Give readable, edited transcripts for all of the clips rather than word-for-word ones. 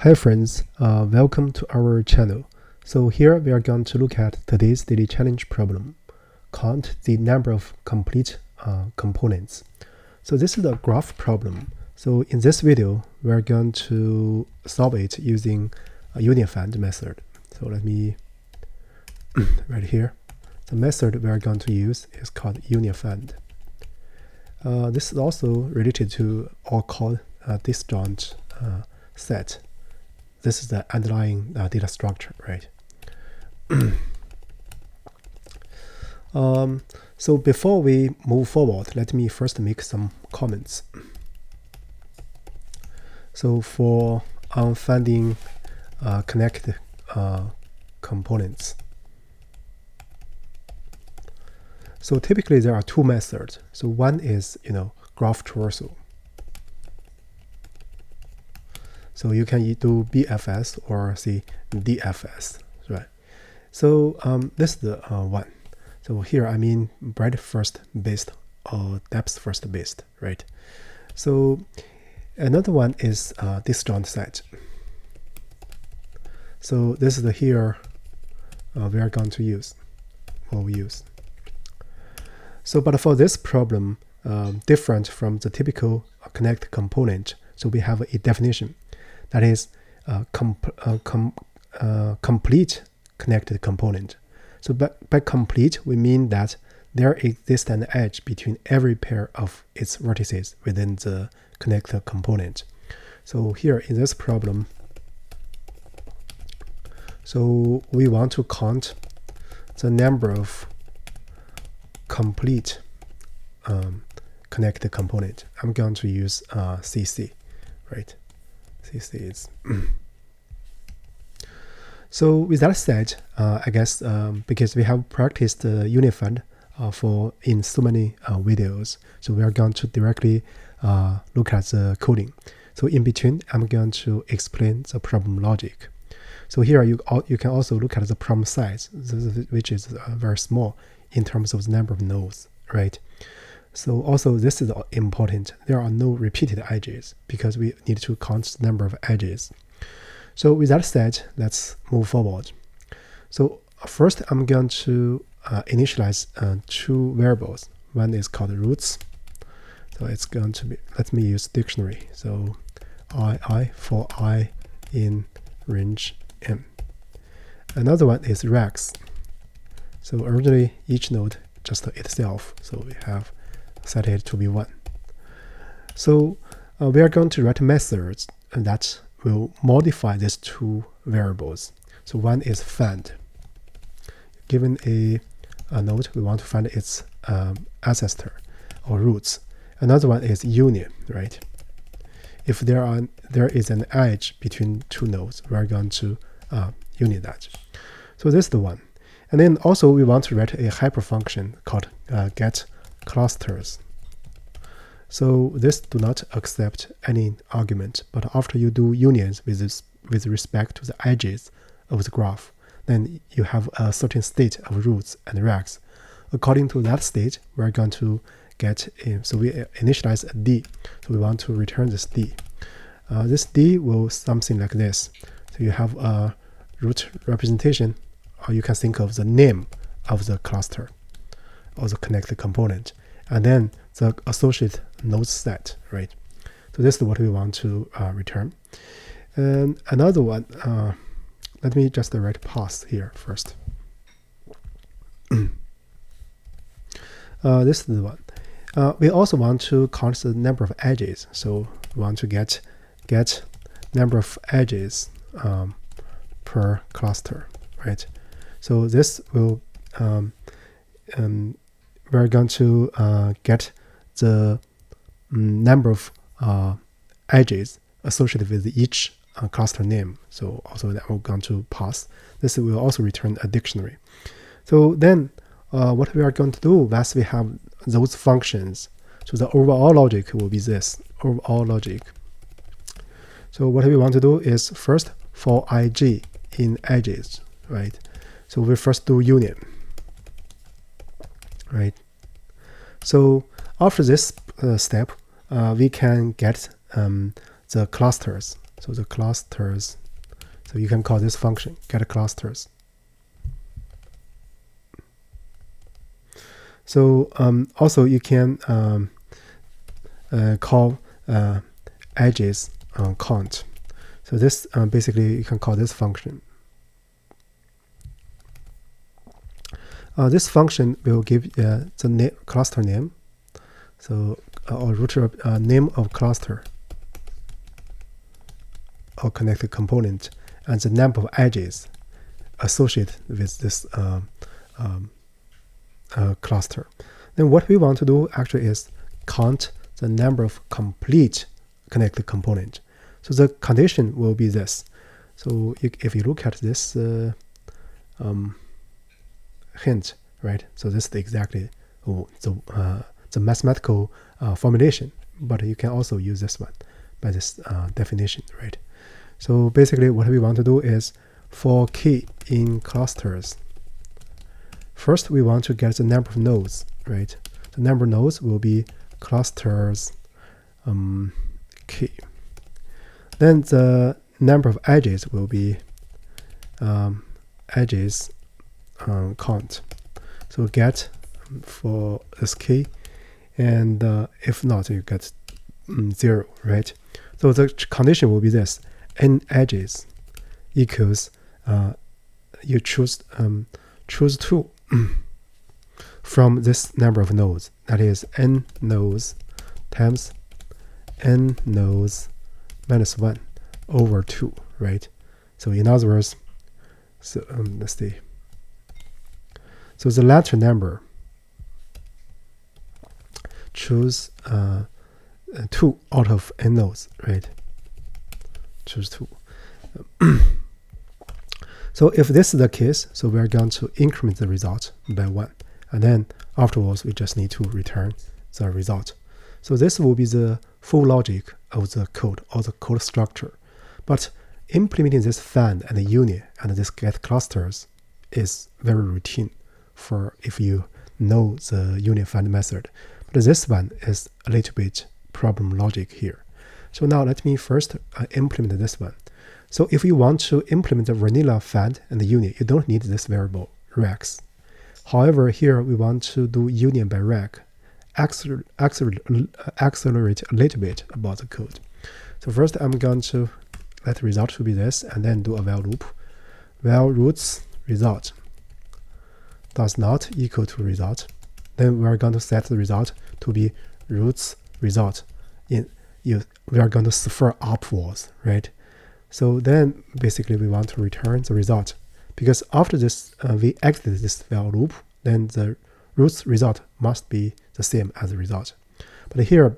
Hi friends, welcome to our channel. So here we are going to look at today's daily challenge problem. Count the number of complete components. So this is a graph problem. So in this video, we are going to solve it using a union find method. So let me right here. The method we are going to use is called union find. This is also related to our called disjoint set. This is the underlying data structure, right? So before we move forward, let me first make some comments. So for finding connected components. So typically there are two methods. So one is, graph traversal. So you can do BFS or say DFS, right? So this is the one. So here I mean breadth first based or depth first based, right? So another one is disjoint set. So this is the here we are going to use, or we use. So but for this problem, different from the typical connect component, so we have a definition. That is complete connected component. So by complete, we mean that there exists an edge between every pair of its vertices within the connected component. So here in this problem, so we want to count the number of complete connected component. I'm going to use CC, right? CC is so with that said, I guess because we have practiced union find in so many videos, so we are going to directly look at the coding. So in between, I'm going to explain the problem logic. So here you can also look at the problem size, which is very small in terms of the number of nodes, right? So also this is important. There are no repeated edges because we need to count the number of edges. So with that said, let's move forward. So first I'm going to initialize two variables. One is called roots. So it's going to be, let me use dictionary. So I for I in range M. Another one is rex. So originally each node just itself. So we have set it to be 1. So we are going to write methods that will modify these two variables. So one is find. Given a node, we want to find its ancestor or roots. Another one is union, right? If there is an edge between two nodes, we are going to union that. So this is the one. And then also we want to write a hyperfunction called get clusters. So this do not accept any argument, but after you do unions with respect to the edges of the graph, then you have a certain state of roots and rex. According to that state, we're going to get so we initialize a D. So we want to return this D. This D will something like this. So you have a root representation, or you can think of the name of the cluster or the connected component, and then the associated node set, right? So this is what we want to return. And another one, let me just write pass here first. This is the one. We also want to count the number of edges. So we want to get number of edges per cluster, right? So this will we're going to get the number of edges associated with each cluster name. So also that we're going to pass. This will also return a dictionary. So then what we are going to do once we have those functions, so the overall logic will be this, overall logic. So what we want to do is first for ij in edges, right? So we first do union, right? So after this step, we can get the clusters. So the clusters. So you can call this function get clusters. So also you can call edges count. So this basically you can call this function. This function will give the cluster name, so or router name of cluster or connected component, and the number of edges associated with this cluster. Then what we want to do actually is count the number of complete connected component. So the condition will be this. So if you look at this hint, right? So this is exactly the mathematical formulation, but you can also use this one by this definition, right? So basically what we want to do is for key in clusters, first we want to get the number of nodes, right? The number of nodes will be clusters key. Then the number of edges will be edges count. So get for this key, and if not, you get 0, right? So the condition will be this: n edges equals you choose 2 from this number of nodes. That is n nodes times n nodes minus 1 over 2, right? So in other words, so let's see. So the latter number choose 2 out of n nodes, right? Choose 2. So if this is the case, so we're going to increment the result by 1, and then afterwards we just need to return the result. So this will be the full logic of the code or the code structure. But implementing this find and the union and this get clusters is very routine for if you know the union find method. But this one is a little bit problem logic here. So now let me first implement this one. So if you want to implement the vanilla find and the union, you don't need this variable rex. However, here we want to do union by rec. Accelerate a little bit about the code. So first I'm going to let the result to be this, and then do a while loop. While roots result does not equal to result, then we're going to set the result to be roots result. We are going to sphere upwards, right? So then basically we want to return the result, because after this we exit this while loop, then the roots result must be the same as the result. But here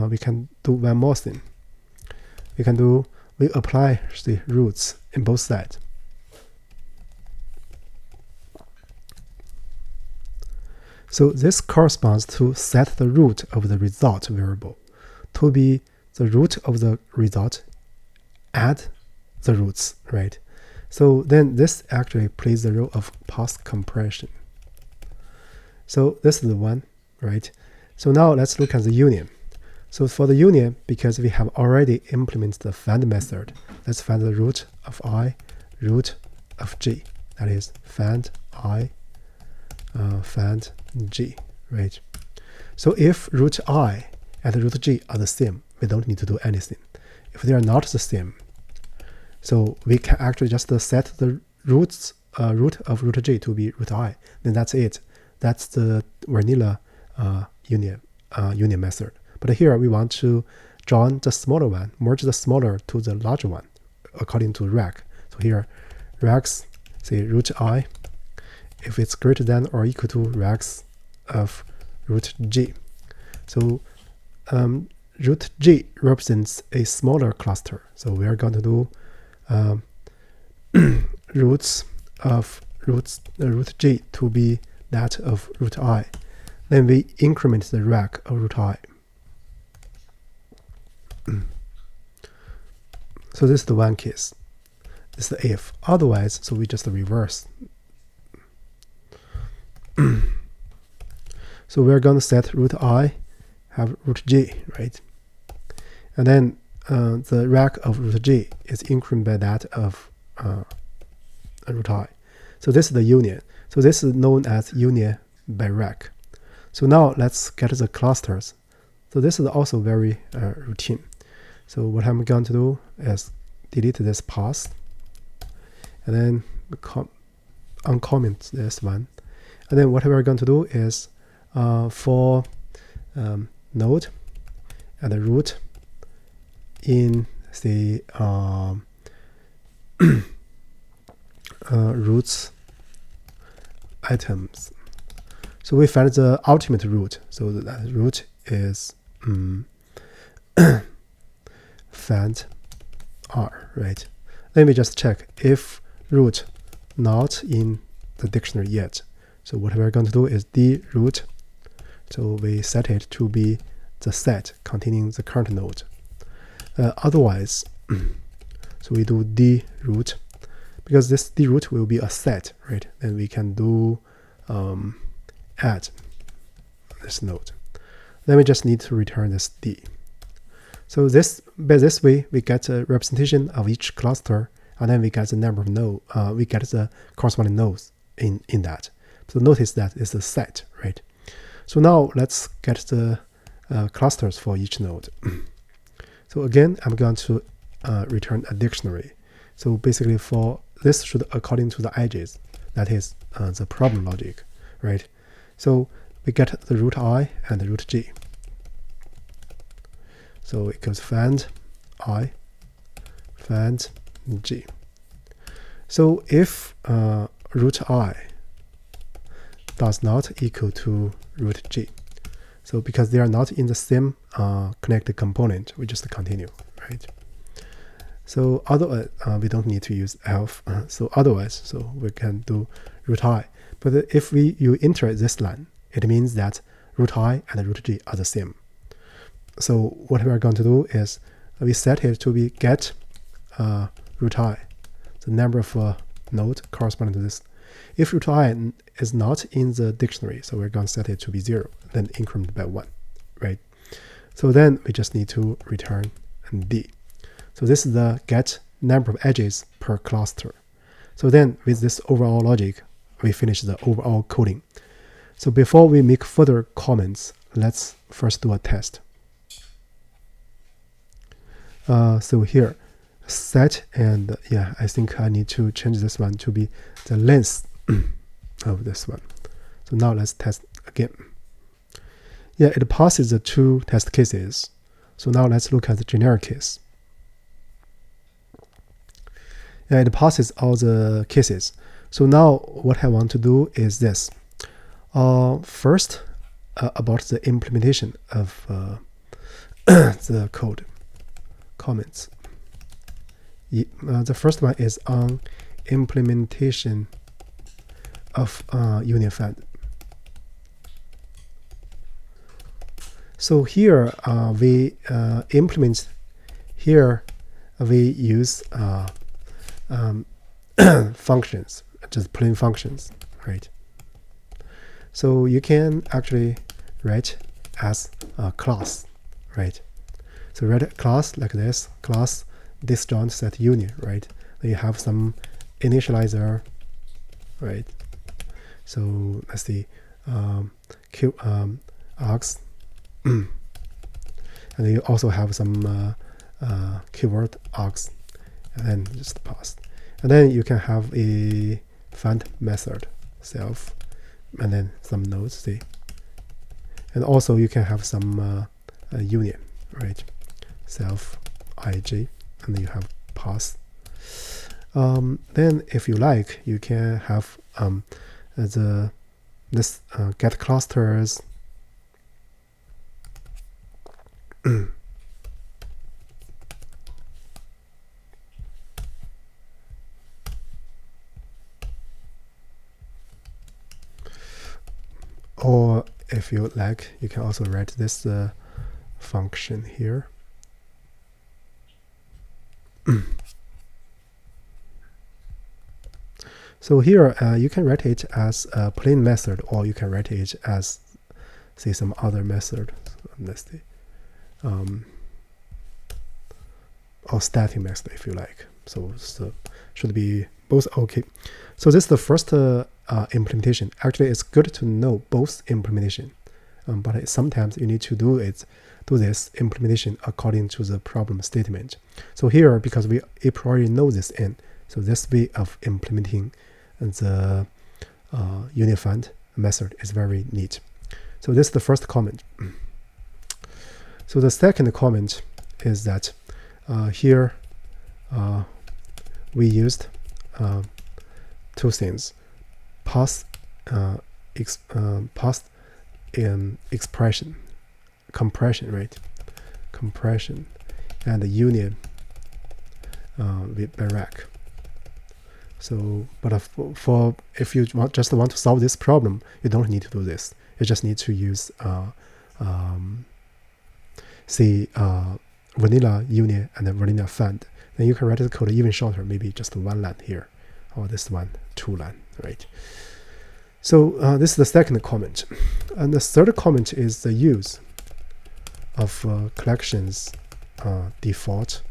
we can do one more thing. We apply the roots in both sides. So this corresponds to set the root of the result variable to be the root of the result add the roots, right? So then this actually plays the role of path compression. So this is the one, right? So now let's look at the union. So for the union, because we have already implemented the find method, let's find the root of I, root of G. That is find I, find G, right? So if root I and root G are the same, we don't need to do anything. If they are not the same, so we can actually just set the root of root G to be root I. Then that's it. That's the vanilla union method. But here we want to join the smaller one, merge the smaller to the larger one, according to rec. So here, rex, say root I, if it's greater than or equal to rex of root G. So root G represents a smaller cluster. So we are going to do roots of root G to be that of root I. Then we increment the rec of root I. So this is the one case. This is the if. Otherwise, so we just reverse. So we're going to set root I have root G, right? And then the rec of root G is incremented by that of root I. So this is the union. So this is known as union by rec. So now let's get the clusters. So this is also very routine. So what I'm going to do is delete this pass, and then uncomment this one. And then what we're going to do is for node and the root in the roots items. So we find the ultimate root. So the root is find R, right? Let me just check if root not in the dictionary yet. So what we're going to do is d root. So we set it to be the set containing the current node. Otherwise, so we do d root, because this d root will be a set, right? Then we can do add this node. Then we just need to return this d. So by this way, we get a representation of each cluster, and then we get the number of nodes. We get the corresponding nodes in that. So notice that it's a set, right? So now let's get the clusters for each node. So again, I'm going to return a dictionary. So basically, for this should according to the edges. That is the problem logic, right? So we get the root I and the root G. So it goes find I, find G. So if root I does not equal to root G, so because they are not in the same connected component, we just continue, right? So otherwise, we don't need to use elf. So otherwise, so we can do root I. But if you enter this line, it means that root I and root G are the same. So what we are going to do is we set it to be get root I, the number of nodes corresponding to this. If root I is not in the dictionary, so we're going to set it to be 0, then increment by 1, right? So then we just need to return d. So this is the get number of edges per cluster. So then with this overall logic, we finish the overall coding. So before we make further comments, let's first do a test. So here, set, and yeah, I think I need to change this one to be the length of this one. So now let's test again. Yeah, it passes the 2 test cases. So now let's look at the generic case. Yeah, it passes all the cases. So now what I want to do is this. First, about the implementation of the code comments. The first one is on implementation of unified. So here we implement. Here we use functions, just plain functions, right? So you can actually write as a class, right? So write a class like this, class disjoint set union, right? Then you have some initializer, right? So let's see, args, and then you also have some keyword args, and then just pass. And then you can have a find method self, and then some nodes, see. And also you can have some union, right? Self ig, and then you have pass. Then if you like, you can have this get clusters or if you like, you can also write this function here. So here you can write it as a plain method, or you can write it as, say, some other method. So let's see. or static method if you like. So should be both okay. So this is the first implementation. Actually, it's good to know both implementation, but sometimes you need to do this implementation according to the problem statement. So here, because we a priori know this end, so this way of implementing the unified method is very neat. So this is the first comment. So the second comment is that here we used two things: past expression, compression, right? Compression, and the union with Barak. So, but for if you just want to solve this problem, you don't need to do this. You just need to use vanilla union and vanilla find. Then you can write the code even shorter, maybe just one line here, or this one 2 line, right? So this is the second comment, and the third comment is the use of collections default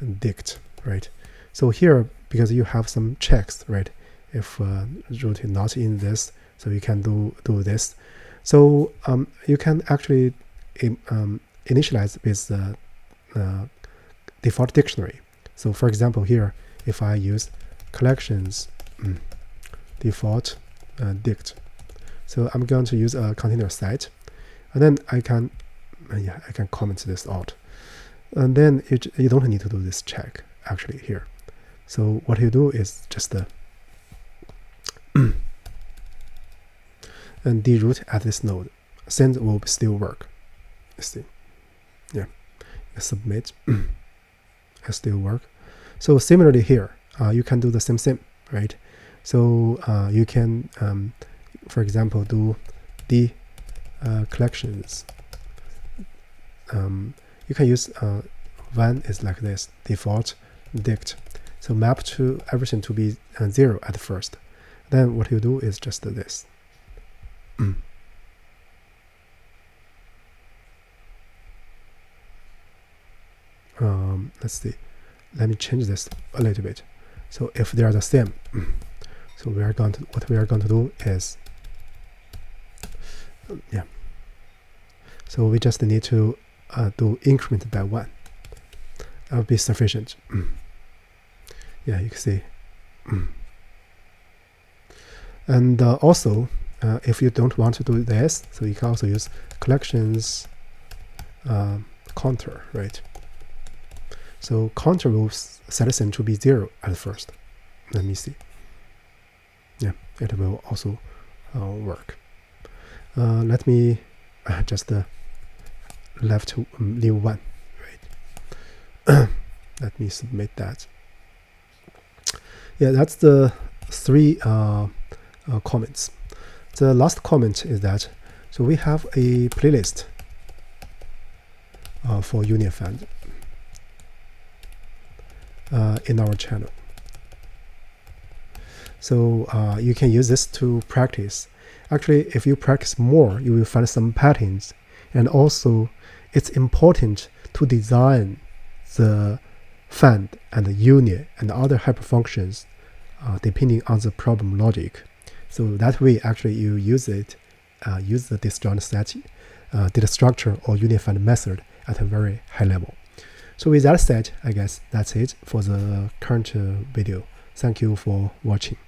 and dict, right? So here, because you have some checks, right? If root is not in this, so you can do this. So you can actually initialize with the default dictionary. So for example, here, if I use collections default dict, so I'm going to use a container set, and then I can comment this out, and then you don't need to do this check actually here. So what you do is just and deroot at this node. Send will still work. See, yeah, submit it still work. So similarly here, you can do the same thing, right? So you can, for example, do the collections. You can use one is like this, default dict. So map to everything to be 0 at first. Then what you do is just this. Let's see. Let me change this a little bit. So if they are the same, so what we are going to do is, yeah. So we just need to do increment by 1. That will be sufficient. Yeah, you can see. And also, if you don't want to do this, so you can also use collections counter, right? So counter will set it to be 0 at first. Let me see. Yeah, it will also work. Let me just leave 1, right? Let me submit that. Yeah, that's the 3 comments. The last comment is that, so we have a playlist for unified in our channel. So you can use this to practice. Actually, if you practice more, you will find some patterns. And also, it's important to design the find and the union and other hyperfunctions depending on the problem logic. So that way, actually, you use the disjoint set, data structure or unified method at a very high level. So with that said, I guess that's it for the current video. Thank you for watching.